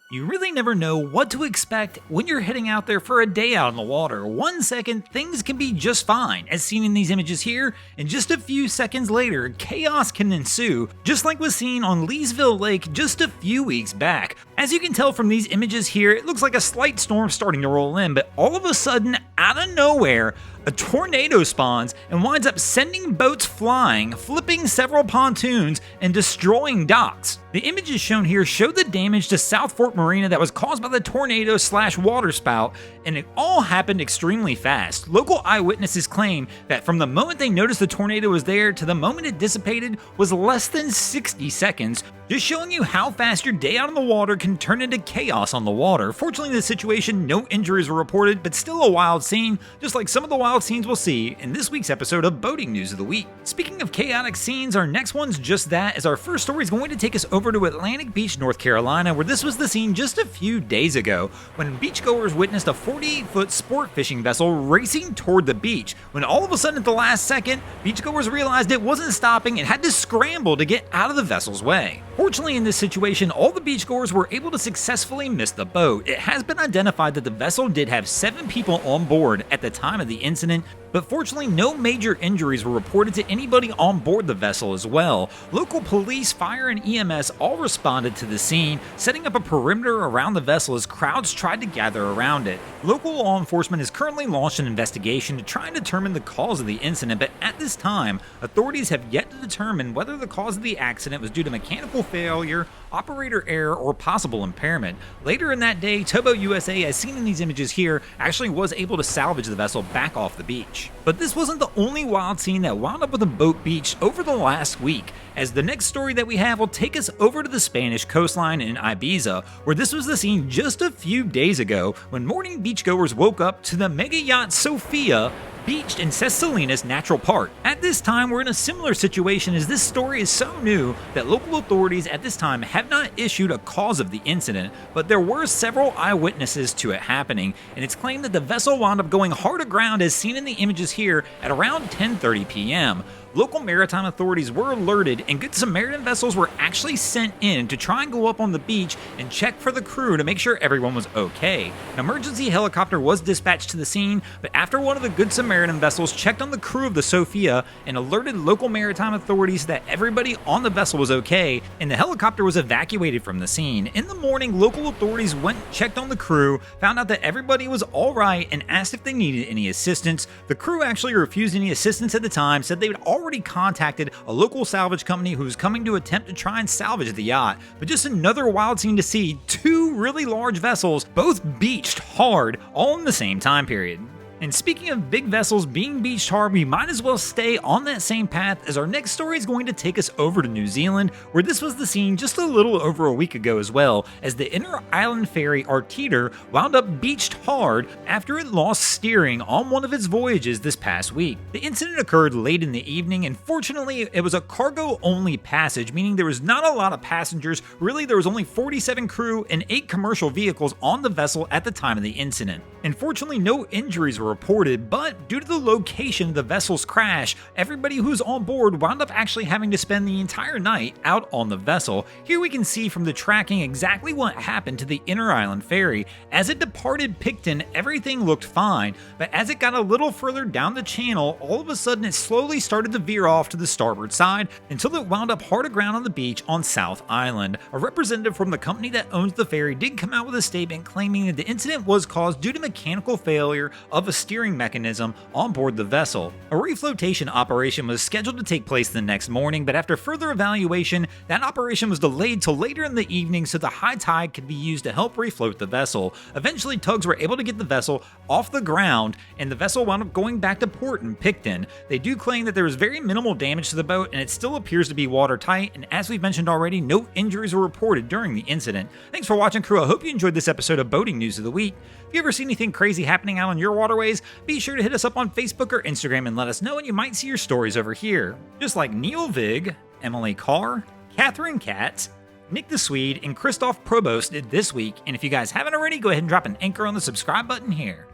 You really never know what to expect when you're heading out there for a day out on the water. 1 second, things can be just fine, as seen in these images here, and just a few seconds later, chaos can ensue, just like was seen on Leesville Lake just a few weeks back. As you can tell from these images here, it looks like a slight storm starting to roll in, but all of a sudden, out of nowhere, a tornado spawns and winds up sending boats flying, flipping several pontoons, and destroying docks. The images shown here show the damage to South Fork Marina that was caused by the tornado/water spout, and it all happened extremely fast. Local eyewitnesses claim that from the moment they noticed the tornado was there to the moment it dissipated was less than 60 seconds, just showing you how fast your day out on the water can turn into chaos on the water. Fortunately in this situation, no injuries were reported, but still a wild scene, just like some of the wild scenes we'll see in this week's episode of Boating News of the Week. Speaking of chaotic scenes, our next one's just that, as our first story is going to take us over to Atlantic Beach, North Carolina, where this was the scene just a few days ago, when beachgoers witnessed a 48-foot sport fishing vessel racing toward the beach, when all of a sudden at the last second, beachgoers realized it wasn't stopping and had to scramble to get out of the vessel's way. Fortunately, in this situation, all the beachgoers were able to successfully miss the boat. It has been identified that the vessel did have 7 people on board at the time of the incident, but fortunately no major injuries were reported to anybody on board the vessel as well. Local police, fire, and EMS all responded to the scene, setting up a perimeter around the vessel as crowds tried to gather around it. Local law enforcement has currently launched an investigation to try and determine the cause of the incident, but at this time, authorities have yet to determine whether the cause of the accident was due to mechanical failure, operator error, or possible impairment. Later in that day, Towboat USA, as seen in these images here, actually was able to salvage the vessel back off the beach. But this wasn't the only wild scene that wound up with a boat beached over the last week, as the next story that we have will take us over to the Spanish coastline in Ibiza, where this was the scene just a few days ago when morning beachgoers woke up to the mega yacht Sophia beached in Ses Salines Natural Park. At this time, we're in a similar situation, as this story is so new that local authorities at this time have not issued a cause of the incident, but there were several eyewitnesses to it happening, and it's claimed that the vessel wound up going hard aground as seen in the images here at around 10:30 p.m. Local maritime authorities were alerted, and Good Samaritan vessels were actually sent in to try and go up on the beach and check for the crew to make sure everyone was okay. An emergency helicopter was dispatched to the scene, but after one of the Good Samaritan vessels checked on the crew of the Sophia and alerted local maritime authorities that everybody on the vessel was okay, and the helicopter was evacuated from the scene. In the morning, local authorities went and checked on the crew, found out that everybody was alright, and asked if they needed any assistance. The crew actually refused any assistance at the time, said they would already contacted a local salvage company who was coming to attempt to try and salvage the yacht. But just another wild scene to see, 2 really large vessels, both beached hard, all in the same time period. And speaking of big vessels being beached hard, we might as well stay on that same path, as our next story is going to take us over to New Zealand, where this was the scene just a little over a week ago as well, as the inter-island ferry Arteeter wound up beached hard after it lost steering on one of its voyages this past week. The incident occurred late in the evening, and fortunately it was a cargo-only passage, meaning there was not a lot of passengers. Really, there was only 47 crew and 8 commercial vehicles on the vessel at the time of the incident. And fortunately no injuries were reported, but due to the location of the vessel's crash, everybody who's on board wound up actually having to spend the entire night out on the vessel. Here we can see from the tracking exactly what happened to the inter-island ferry. As it departed Picton, everything looked fine, but as it got a little further down the channel, all of a sudden it slowly started to veer off to the starboard side until it wound up hard aground on the beach on South Island. A representative from the company that owns the ferry did come out with a statement claiming that the incident was caused due to mechanical failure of a steering mechanism on board the vessel. A reflotation operation was scheduled to take place the next morning, but after further evaluation, that operation was delayed till later in the evening so the high tide could be used to help refloat the vessel. Eventually, tugs were able to get the vessel off the ground, and the vessel wound up going back to port in Picton. They do claim that there was very minimal damage to the boat, and it still appears to be watertight, and as we've mentioned already, no injuries were reported during the incident. Thanks for watching, crew. I hope you enjoyed this episode of Boating News of the Week. If you ever see anything crazy happening out on your waterways, be sure to hit us up on Facebook or Instagram and let us know, and you might see your stories over here. Just like Neil Vig, Emily Carr, Catherine Katz, Nick the Swede, and Christoph Provost did this week. And if you guys haven't already, go ahead and drop an anchor on the subscribe button here.